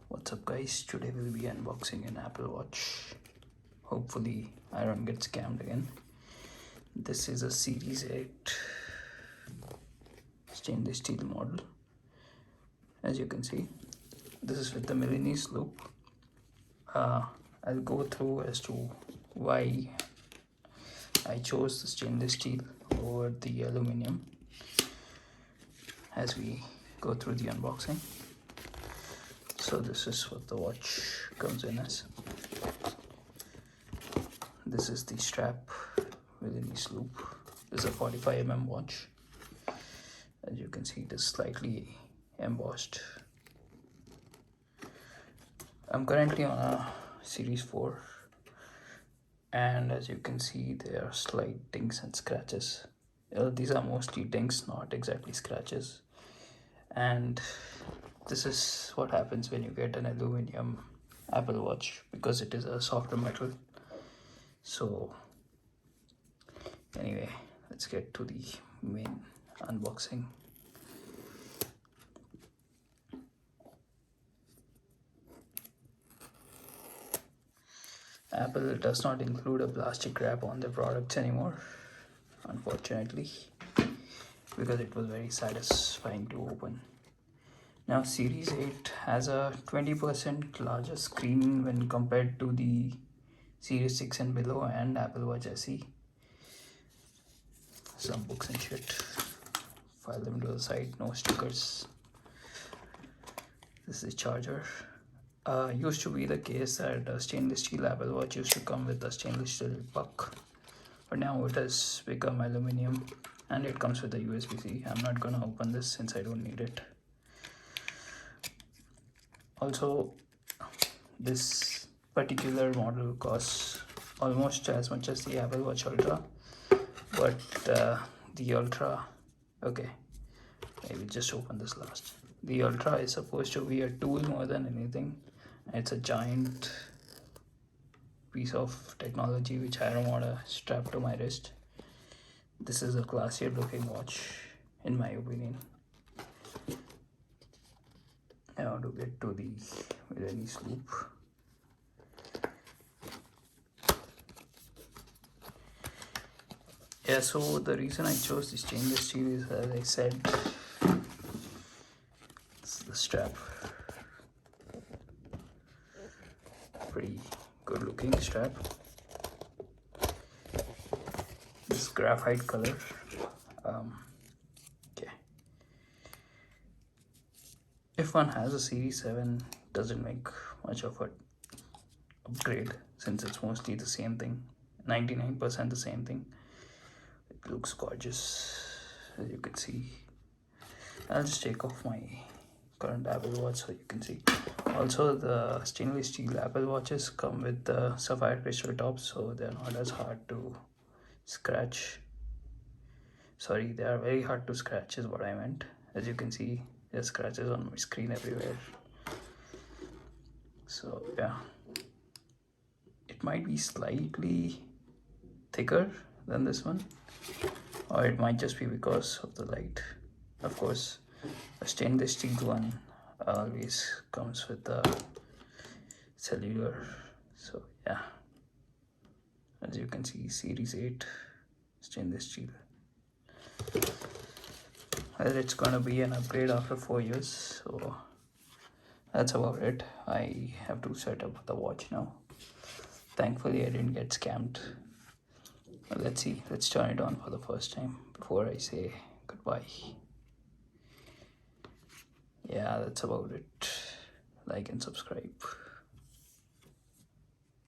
What's up guys, today we'll be unboxing an Apple Watch. Hopefully I don't get scammed again. This is a Series 8 stainless steel model. As you can see, this is with the Millennium loop. I'll go through as to why I chose the stainless steel over the aluminum as we go through the unboxing. So this is what the watch comes in as. This is the strap within this loop. This is a 45mm watch. As you can see, it is slightly embossed. I'm currently on a Series 4, and as you can see, there are slight dings and scratches. These are mostly dings, not exactly scratches. And this is what happens when you get an aluminum Apple Watch, because it is a softer metal. So anyway, let's get to the main unboxing. Apple does not include a plastic wrap on their products anymore, unfortunately, because it was very satisfying to open. Now Series 8 has a 20% larger screen when compared to the Series 6 and below and Apple Watch SE. Some books and shit. File them to the side, no stickers. This is the charger. Used to be the case that a stainless steel Apple Watch used to come with a stainless steel puck, but now it has become aluminum and it comes with a USB-C. I'm not gonna open this since I don't need it. Also, this particular model costs almost as much as the Apple Watch Ultra, but the Ultra, okay, maybe just open this last. The Ultra is supposed to be a tool more than anything. It's a giant piece of technology which I don't want to strap to my wrist. This is a classier looking watch, in my opinion. I want to get to the Millennium loop. Yeah, so the reason I chose the stainless steel is, as I said, it's the strap. Pretty good looking strap. This graphite color. Okay. If one has a Series 7, doesn't make much of an upgrade since it's mostly the same thing, 99% the same thing. It looks gorgeous, as you can see. I'll just take off my current Apple Watch so you can see. Also, the stainless steel Apple Watches come with the sapphire crystal tops, so they're not as hard to scratch. Sorry, they are very hard to scratch is what I meant. As you can see, there's scratches on my screen everywhere. So yeah, it might be slightly thicker than this one, or it might just be because of the light. Of course, a stainless steel one always comes with the cellular. So yeah, as you can see, Series 8 stainless steel. Well, it's gonna be an upgrade after 4 years, so that's about it. I have to set up the watch now. Thankfully I didn't get scammed. Well, let's see, let's turn it on for the first time before I say goodbye. Yeah, that's about it. Like and subscribe.